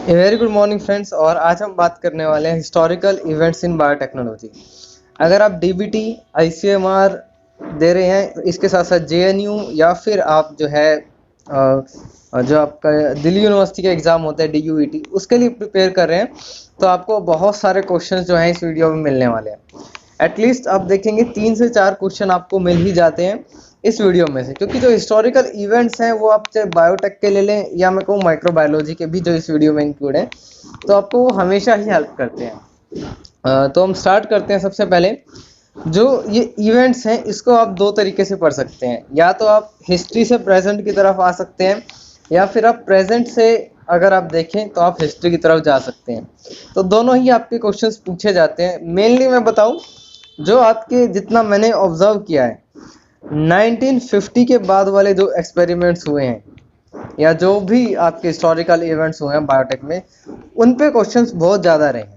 Very good morning friends. और आज हम बात करने वाले हैं हिस्टोरिकल इवेंट्स इन बायोटेक्नोलॉजी। अगर आप डीबीटी, आईसीएमआर दे रहे हैं, इसके साथ साथ जेएनयू, या फिर आप जो है जो आपका दिल्ली यूनिवर्सिटी का एग्ज़ाम होता है डीयूईटी, उसके लिए प्रिपेयर कर रहे हैं, तो आपको बहुत सारे क्वेश्चंस जो हैं इस वीडियो में मिलने वाले हैं। एटलीस्ट आप देखेंगे 3 से 4 क्वेश्चन आपको मिल ही जाते हैं इस वीडियो में से, क्योंकि जो हिस्टोरिकल इवेंट्स हैं वो आप चाहे बायोटेक के ले लें या मैं कहूँ माइक्रोबायोलॉजी के भी जो इस वीडियो में इंक्लूड हैं, तो आपको वो हमेशा ही हेल्प करते हैं। तो हम स्टार्ट करते हैं। सबसे पहले जो ये इवेंट्स हैं इसको आप दो तरीके से पढ़ सकते हैं। या तो आप हिस्ट्री से प्रेजेंट की तरफ आ सकते हैं, या फिर आप प्रेजेंट से अगर आप देखें तो आप हिस्ट्री की तरफ जा सकते हैं। तो दोनों ही आपके क्वेश्चंस पूछे जाते हैं। मेनली मैं बताऊं, जो आपके जितना मैंने ऑब्जर्व किया है, 1950 के बाद वाले जो एक्सपेरिमेंट्स हुए हैं या जो भी आपके हिस्टोरिकल इवेंट्स हुए हैं बायोटेक में, उन पे क्वेश्चंस बहुत ज़्यादा रहे हैं।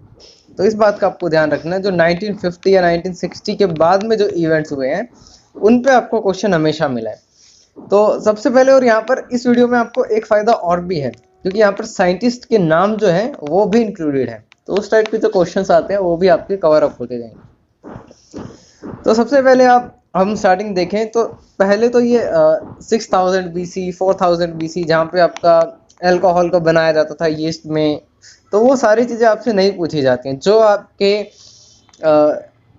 तो इस बात का आपको ध्यान रखना है। जो 1950 या 1960 के बाद में जो इवेंट्स हुए हैं उन पे आपको क्वेश्चन हमेशा मिला है। तो सबसे पहले, और यहाँ पर इस वीडियो में आपको एक फ़ायदा और भी है, क्योंकि यहाँ पर साइंटिस्ट के नाम जो हैं वो भी इंक्लूडेड है, तो उस टाइप के जो क्वेश्चंस आते हैं वो भी आपके कवर अप होते जाएंगे। तो सबसे पहले हम स्टार्टिंग देखें तो पहले तो ये 6000 BC 4000 BC जहाँ पे आपका अल्कोहल को बनाया जाता था यीस्ट में, तो वो सारी चीज़ें आपसे नहीं पूछी जाती हैं। जो आपके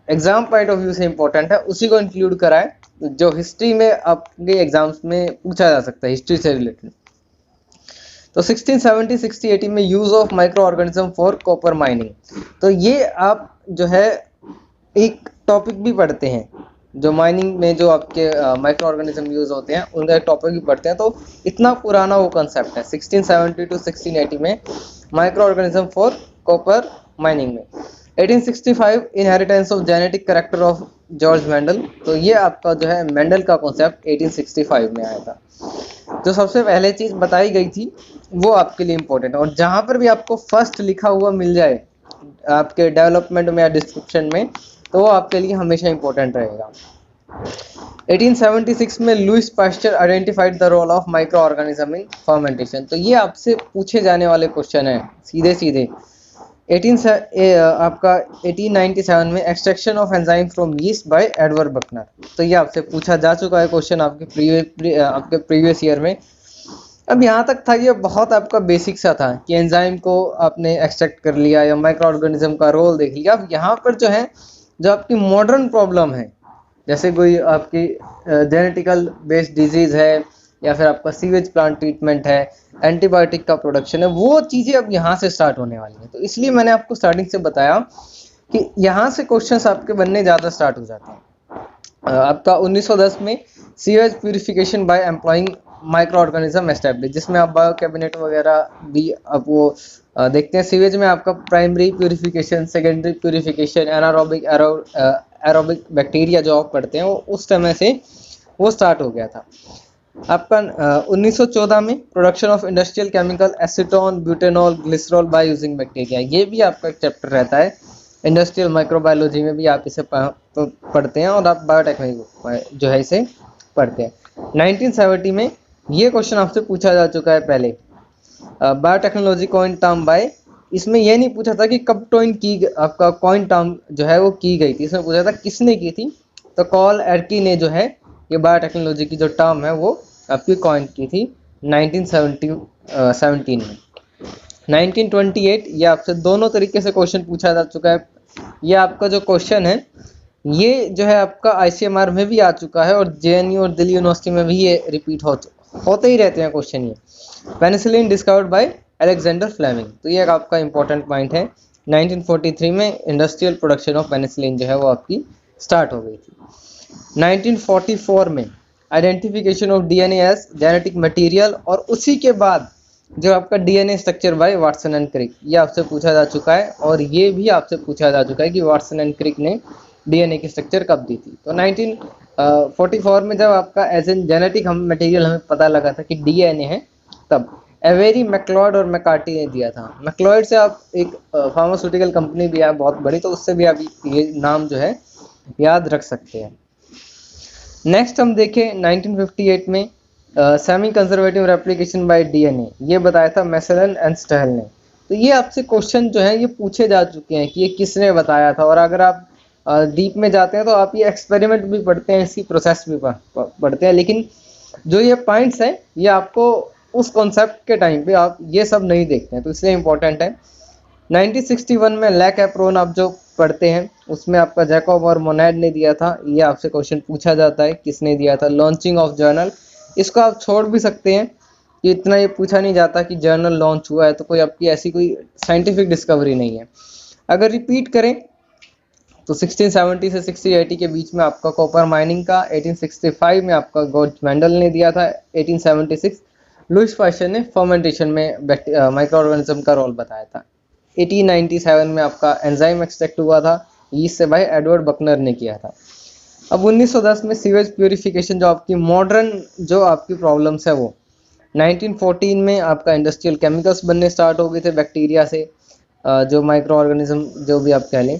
एग्जाम पॉइंट ऑफ व्यू से इम्पोर्टेंट है उसी को इंक्लूड कराएं, जो हिस्ट्री में आपके एग्जाम्स में पूछा जा सकता है हिस्ट्री से रिलेटेड। तो 1670-1680 में use of micro organism for copper mining, तो ये आप जो है एक टॉपिक भी पढ़ते हैं। जो माइनिंग में जो आपके माइक्रो ऑर्गेनिज्म यूज होते हैं उनका एक टॉपिक भी पढ़ते हैं। तो इतना पुराना वो कंसेप्ट है 1670 to 1680 में micro organism for copper mining में। 1865 inheritance of genetic character of George Mendel, तो ये आपका जो है मेंडल का कॉन्सेप्ट 1865 में आया था। जो सबसे पहले चीज़ बताई गई थी वो आपके लिए इम्पोर्टेंट है, और जहाँ पर भी आपको फर्स्ट लिखा हुआ मिल जाए आपके डेवलपमेंट में या डिस्क्रिप्शन में, तो वो आपके लिए हमेशा इम्पोर्टेंट रहेगा। 1876 में Louis Pasteur identified the role of micro organism in fermentation, तो ये आपसे पूछे जाने वाले क्वेश्चन है सीधे सीधे। 1897 में extraction of enzyme from yeast by Edward Buchner, तो ये आपसे पूछा जा चुका है क्वेश्चन आपके प्रीवियस ईयर में। अब यहाँ तक था ये बहुत आपका बेसिक सा था कि एंजाइम को आपने एक्सट्रैक्ट कर लिया या माइक्रो ऑर्गेनिज्म का रोल देख लिया। अब यहाँ पर जो है जो आपकी मॉडर्न प्रॉब्लम है, जैसे कोई आपकी जेनेटिकल बेस्ड डिजीज़ है, या फिर आपका सीवेज प्लांट ट्रीटमेंट है, एंटीबायोटिक का प्रोडक्शन है, वो चीज़ें अब यहाँ से स्टार्ट होने वाली हैं। तो इसलिए मैंने आपको स्टार्टिंग से बताया कि यहाँ से क्वेश्चंस आपके बनने ज़्यादा स्टार्ट हो जाते हैं। आपका 1910 में sewage purification by employing micro organism establish, जिसमें आप बायो कैबिनेट वगैरह भी अब वो देखते हैं। सीवेज में आपका primary purification, secondary purification, aerobic bacteria जो आप पढ़ते हैं वो उस समय से वो स्टार्ट हो गया था। आपका 1914 में production of industrial chemical acetone, butanol, glycerol by using bacteria, ये भी आपका एक चैप्टर रहता है इंडस्ट्रियल माइक्रोबायोलॉजी में भी, आप इसे पढ़ते हैं और आप बायोटेक में जो है इसे पढ़ते हैं। 1970 में ये क्वेश्चन आपसे पूछा जा चुका है पहले, बायोटेक्नोलॉजी कॉइन टर्म बाय, इसमें यह नहीं पूछा था कि कब टॉइन की, आपका कॉइन टर्म जो है वो की गई थी, इसमें पूछा था किसने की थी। तो कॉल एर्की ने जो है ये बायोटेक्नोलॉजी की जो टर्म है वो आपकी कॉइन की थी 1917 में। 1928 ये आपसे दोनों तरीके से क्वेश्चन पूछा जा चुका है। ये आपका जो क्वेश्चन है ये जो है आपका आईसीएमआर में भी आ चुका है, और जेएनयू और दिल्ली यूनिवर्सिटी में भी ये रिपीट होते ही रहते हैं क्वेश्चन। ये penicillin discovered by Alexander Fleming, तो ये एक आपका इंपॉर्टेंट पॉइंट है। 1943 में इंडस्ट्रियल प्रोडक्शन ऑफ पेनिसिलिन जो है वो आपकी स्टार्ट हो गई थी। 1944 में identification of DNA as genetic material, और उसी के बाद जो आपका DNA structure by Watson and Crick, ये आपसे पूछा जा चुका है। और ये भी आपसे पूछा जा चुका है कि वाटसन एंड क्रिक ने डीएनए की स्ट्रक्चर कब दी थी। तो 1944 में जब आपका एज एन जेनेटिक मटेरियल हमें पता लगा था कि डीएनए है, तब एवेरी, मैक्लॉयड और मैकार्टी ने दिया था। मैक्लॉयड से आप एक फार्मास्यूटिकल कंपनी भी है बहुत बड़ी, तो उससे भी आप ये नाम जो है याद रख सकते हैं। नेक्स्ट हम देखें 1958 में semi conservative replication bye DNA, ये बताया था मेसेलन एंड स्टेहल ने। तो ये आपसे क्वेश्चन जो है ये पूछे जा चुके हैं कि ये किसने बताया था। और अगर आप डीप में जाते हैं तो आप ये एक्सपेरिमेंट भी पढ़ते हैं, इसकी प्रोसेस भी पढ़ते हैं, लेकिन जो ये पॉइंट्स हैं ये आपको उस कॉन्सेप्ट के टाइम पे आप ये सब नहीं देखते हैं, तो इसलिए इम्पोर्टेंट है। 1961 में ले कैप्रोन आप जो पढ़ते हैं उसमें आपका जैकब और मोनेड ने दिया था, ये आपसे क्वेश्चन पूछा जाता है किसने दिया था। लॉन्चिंग ऑफ जर्नल, इसको आप छोड़ भी सकते हैं कि इतना ये पूछा नहीं जाता कि जर्नल लॉन्च हुआ है, तो कोई आपकी ऐसी कोई साइंटिफिक डिस्कवरी नहीं है। अगर रिपीट करें तो 1670 से 1680 के बीच में आपका कॉपर माइनिंग का, 1865 में आपका गॉर्ज मेंडल ने दिया था, 1876 लुईस पास्चर ने फर्मेंटेशन में माइक्रो ऑर्गेनिज्म का रोल बताया था, 1897 में आपका एंजाइम एक्सट्रैक्ट हुआ था यीस्ट से भाई एडवर्ड बकनर ने किया था। अब 1910 में सीवेज प्यूरिफिकेशन जो आपकी मॉडर्न जो आपकी प्रॉब्लम्स है वो, 1914 में आपका इंडस्ट्रियल केमिकल्स बनने स्टार्ट हो गए थे बैक्टीरिया से, जो माइक्रो ऑर्गेनिज्म जो भी आप कह लें।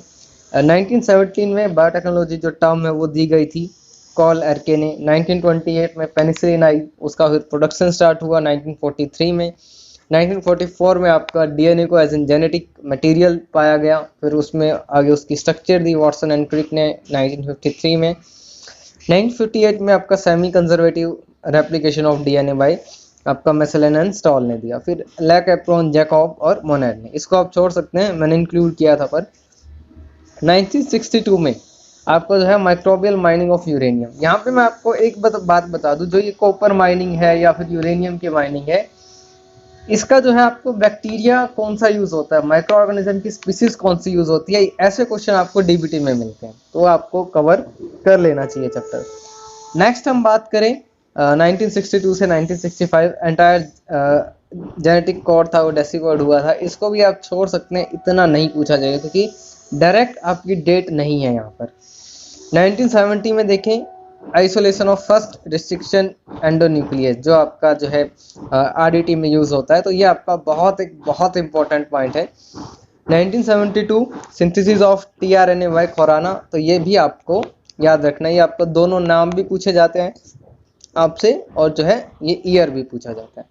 1917 में बायोटेक्नोलॉजी जो टर्म है वो दी गई थी कॉल एरके ने। 1928 में पेनिसिलिन आई, उसका फिर प्रोडक्शन स्टार्ट हुआ 1943 में। 1944 में आपका डीएनए को एज एन जेनेटिक मटेरियल पाया गया, फिर उसमें आगे उसकी स्ट्रक्चर दी वॉटसन एंड क्रिक ने 1953 में। 1958 में आपका semi conservative replication of DNA by आपका मेसेलन एंड स्टॉल ने दिया। फिर ले कैप्रोन, जैकब और मोनेड ने, इसको आप छोड़ सकते हैं, मैंने इंक्लूड किया था। पर 1962 में आपको जो है माइक्रोबियल माइनिंग ऑफ यूरेनियम। यहाँ पे मैं आपको एक बात बता दूं, जो ये कॉपर माइनिंग है या फिर यूरेनियम की माइनिंग है, इसका जो है आपको बैक्टीरिया कौन सा यूज होता है, माइक्रो ऑर्गेनिज्म की स्पीसीज कौन सी यूज होती है, ऐसे क्वेश्चन आपको डीबीटी में मिलते हैं, तो आपको कवर कर लेना चाहिए चैप्टर। नेक्स्ट हम बात करें 1962 से 1965 एंटायर जेनेटिक कोड था वो डेसीकोड हुआ था, इसको भी आप छोड़ सकते हैं, इतना नहीं पूछा जाएगा क्योंकि डायरेक्ट आपकी डेट नहीं है यहाँ पर। 1970 में देखें isolation of first restriction endonuclease, जो आपका जो है आरडीटी में यूज होता है, तो ये आपका बहुत इंपॉर्टेंट पॉइंट है। 1972 synthesis of tRNA by Khorana, तो ये भी आपको याद रखना, ये आपको दोनों नाम भी पूछे जाते हैं आपसे और जो है ये ईयर भी पूछा जाता है।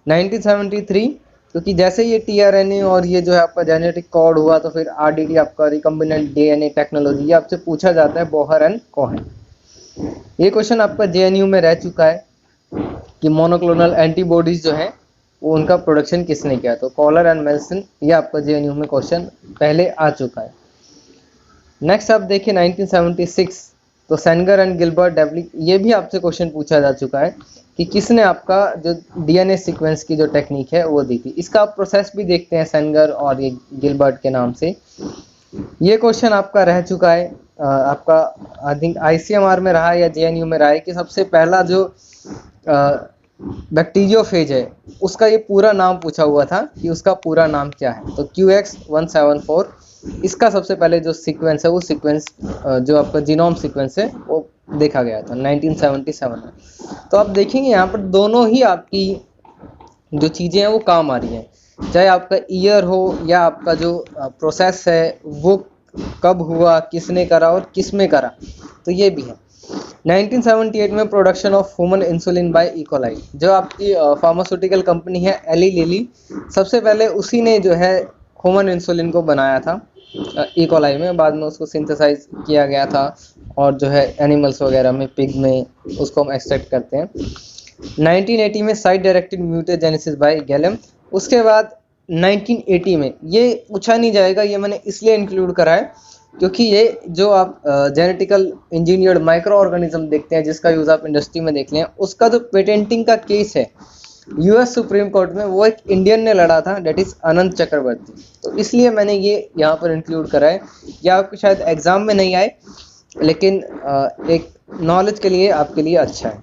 1973 क्योंकि जैसे ये टीआरएनए और ये जो है आपका जेनेटिक कोड हुआ, तो फिर आरडीटी आपका रिकम्बिनेंट डीएनए टेक्नोलॉजी, ये आपसे पूछा जाता है बोहर एंड कोहेन। ये क्वेश्चन आपका जेएनयू में रह चुका है कि मोनोक्लोनल एंटीबॉडीज जो है वो उनका प्रोडक्शन किसने किया, तो कॉलर एंड मेल्सन, ये आपका जेएनयू में क्वेश्चन पहले आ चुका है। नेक्स्ट आप देखिए 1976, तो सेंगर एंड गिलबर्ट डेवली, ये भी आपसे क्वेश्चन पूछा जा चुका है कि किसने आपका जो डीएनए सीक्वेंस की जो टेक्निक है वो दी थी। इसका आप प्रोसेस भी देखते हैं सेंगर और ये गिलबर्ट के नाम से। ये क्वेश्चन आपका रह चुका है आपका आई थिंक आईसीएमआर में रहा है या जेएनयू में रहा है कि सबसे पहला जो बैक्टीरियोफेज है उसका ये पूरा नाम पूछा हुआ था कि उसका पूरा नाम क्या है, तो QX174, इसका सबसे पहले जो सीक्वेंस है वो सीक्वेंस जो आपका जीनोम सीक्वेंस है वो देखा गया था 1977 में। तो आप देखेंगे यहाँ पर दोनों ही आपकी जो चीज़ें हैं वो काम आ रही हैं, चाहे आपका ईयर हो या आपका जो प्रोसेस है वो कब हुआ, किसने करा और किस में करा, तो ये भी है। 1978 में production of human insulin bye E coli, जो आपकी फार्मास्यूटिकल कंपनी है एली लिली, सबसे पहले उसी ने जो है ह्यूमन इंसुलिन को बनाया था इकोलाई में, बाद में उसको सिंथेसाइज किया गया था और जो है एनिमल्स वगैरह में, पिग में उसको हम एक्सट्रैक्ट करते हैं। 1980 में साइट डायरेक्टेड म्यूटेजेनेसिस बाय गैलम। उसके बाद 1980 में, ये पूछा नहीं जाएगा, ये मैंने इसलिए इंक्लूड करा है क्योंकि ये जो आप जेनेटिकल इंजीनियर्ड माइक्रो ऑर्गेनिज्म देखते हैं जिसका यूज़ आप इंडस्ट्री में देख लें, उसका जो पेटेंटिंग का केस है यूएस सुप्रीम कोर्ट में, वो एक इंडियन ने लड़ा था, डेट इज़ अनंत चक्रवर्ती, तो इसलिए मैंने ये यहाँ पर इंक्लूड करा है। या आपके शायद एग्जाम में नहीं आए लेकिन एक नॉलेज के लिए आपके लिए अच्छा है।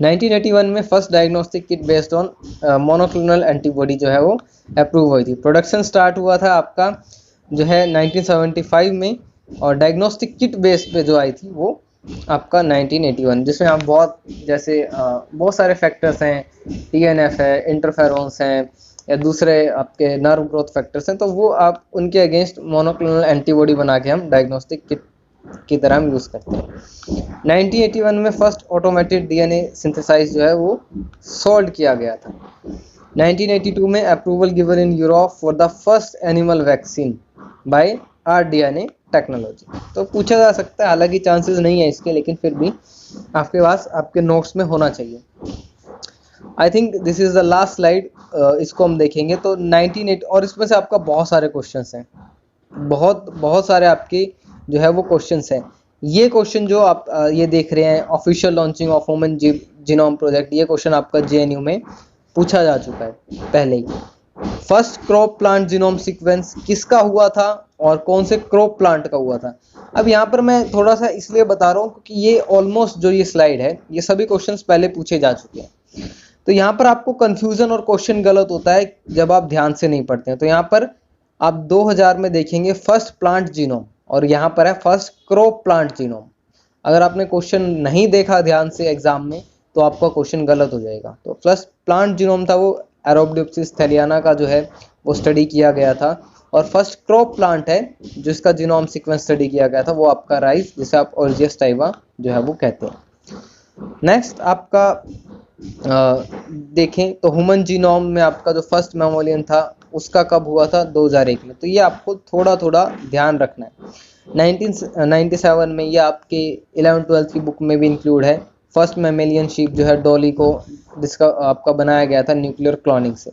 1981 में first diagnostic kit based on monoclonal antibody जो है वो अप्रूव हुई थी। प्रोडक्शन स्टार्ट हुआ था आपका जो है 1975 में, और डायग्नोस्टिक किट बेस पे जो आई थी वो आपका 1981, जिसमें आप बहुत सारे फैक्टर्स हैं, TNF है, इंटरफेरोन्स हैं या दूसरे आपके नर्व ग्रोथ फैक्टर्स हैं, तो वो आप उनके अगेंस्ट मोनोक्लोनल एंटीबॉडी बना के हम डायग्नोस्टिक किट की तरह हम यूज़ करते हैं। 1981 में फर्स्ट ऑटोमेटेड DNA सिंथेसाइज जो है वो सोल्ड किया गया था। 1982 में approval given in Europe for the first animal vaccine by rDNA technology. तो पूछा जा सकता है, हालांकि चांसेस नहीं है इसके, लेकिन फिर भी आपके पास आपके नोट्स में होना चाहिए। I think this is the last slide, इसको हम देखेंगे तो 1980, और इसमें से आपका बहुत सारे क्वेश्चंस हैं, बहुत सारे आपके जो है वो क्वेश्चंस हैं। ये क्वेश्चन जो आप ये देख रहे हैं, official launching of human genome project, ये क्वेश्चन आपका जेएनयू में पूछा जा चुका है पहले ही। First crop plant genome sequence किसका हुआ था और कौन से क्रॉप प्लांट का हुआ था। अब यहाँ पर मैं थोड़ा सा इसलिए बता रहा हूँ क्योंकि ये ऑलमोस्ट जो ये स्लाइड है, ये सभी क्वेश्चंस पहले पूछे जा चुके हैं। तो यहाँ पर आपको कंफ्यूजन और क्वेश्चन गलत होता है जब आप ध्यान से नहीं पढ़ते हैं। तो यहाँ पर आप 2000 में देखेंगे फर्स्ट प्लांट जीनोम, और यहाँ पर है फर्स्ट क्रॉप प्लांट जीनोम। अगर आपने क्वेश्चन नहीं देखा ध्यान से एग्जाम में तो आपका क्वेश्चन गलत हो जाएगा। तो फर्स्ट प्लांट जीनोम था वो अरेबिडोप्सिस थैलियाना का जो है वो स्टडी किया गया था, और फर्स्ट क्रॉप प्लांट है जिसका जीनोम सीक्वेंस स्टडी किया गया था वो आपका राइस, जिसे आप ओरिजियस टाइवा जो है वो कहते हैं। नेक्स्ट आपका देखें तो ह्यूमन जीनोम में आपका जो फर्स्ट मेमोलियन था उसका कब हुआ था, 2001 में। तो ये आपको थोड़ा ध्यान रखना है। 1997 में ये आपके 11th-12th की बुक में भी इंक्लूड है। फर्स्ट मेमेलियन शीप जो है डॉली को, जिसका आपका बनाया गया था न्यूक्लियर क्लोनिंग से।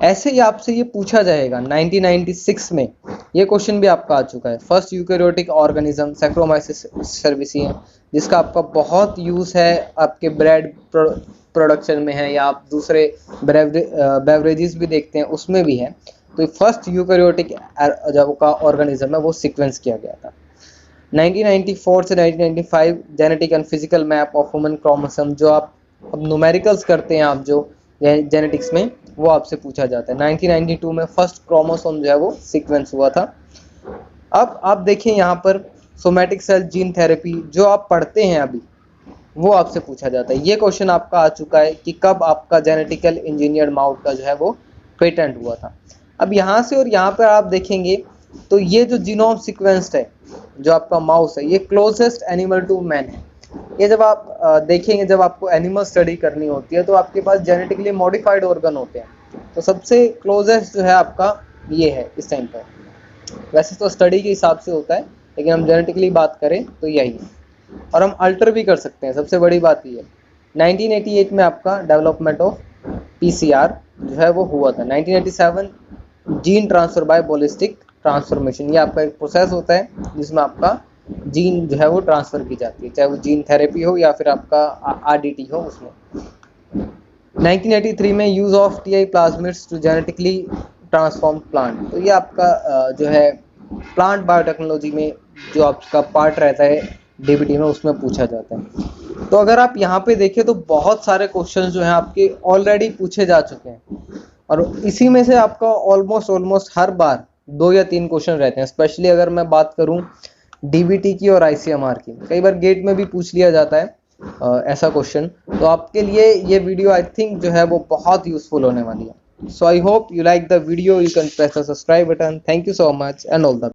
ऐसे ही आपसे ये पूछा जाएगा 1996 में, ये क्वेश्चन भी आपका आ चुका है। फर्स्ट यूकैरियोटिक ऑर्गेनिज्म सैक्रोमाइसिस सर्विसिया, जिसका आपका बहुत यूज़ है आपके ब्रेड प्रोडक्शन में है, या आप दूसरे बेवरेजेस भी देखते हैं उसमें भी है। तो फर्स्ट यूकैरियोटिक जब का ऑर्गेनिज्म है वो सीक्वेंस किया गया था। 1994 से 1995 genetic and physical map of human chromosome, जो आप अब न्यूमेरिकल्स करते हैं आप जो जेनेटिक्स में, वो आपसे पूछा जाता है। 1992 में फर्स्ट क्रोमोसोम जो है वो सीक्वेंस हुआ था। अब आप देखें यहाँ पर सोमैटिक सेल जीन थेरेपी जो आप पढ़ते हैं अभी, वो आपसे पूछा जाता है। ये क्वेश्चन आपका आ चुका है कि कब आपका जेनेटिकल इंजीनियर्ड माउस का जो है वो पेटेंट हुआ था। अब यहाँ से और यहाँ पर आप देखेंगे तो ये जो जीनोम सीक्वेंस्ड है जो आपका माउस है, ये क्लोजेस्ट एनिमल टू मैन है। ये जब आप देखेंगे, जब आपको एनिमल स्टडी करनी होती है तो आपके पास जेनेटिकली मॉडिफाइड ऑर्गन होते हैं, तो सबसे क्लोजेस्ट जो है आपका ये है इस टाइम पर। वैसे तो स्टडी के हिसाब से होता है, लेकिन हम जेनेटिकली बात करें तो यही है, और हम अल्टर भी कर सकते हैं, सबसे बड़ी बात ये है। 1988 में आपका डेवलपमेंट ऑफ पीसीआर जो है वो हुआ था। 1987 gene transfer by ballistic transformation, ये आपका एक प्रोसेस होता है जिसमें आपका जीन जो है वो ट्रांसफर की जाती है, चाहे वो जीन थेरेपी हो या फिर आपका आरडीटी हो उसमें। 1983 में use of Ti plasmids to genetically transform plant, तो ये आपका जो है प्लांट बायोटेक्नोलॉजी में जो आपका पार्ट रहता है डीबीटी में, उसमें पूछा जाता है। तो अगर आप यहाँ पे देखें तो बहुत सारे क्वेश्चंस जो हैं आपके ऑलरेडी पूछे जा चुके हैं, और इसी में से आपका ऑलमोस्ट हर बार 2 या 3 क्वेश्चन रहते हैं। स्पेशली अगर मैं बात करूं डीबीटी की और आईसीएमआर की, कई बार गेट में भी पूछ लिया जाता है ऐसा क्वेश्चन। तो आपके लिए ये वीडियो आई थिंक जो है वो बहुत यूजफुल होने वाली है। So I hope you like the video, you can press the subscribe button. Thank you so much and all the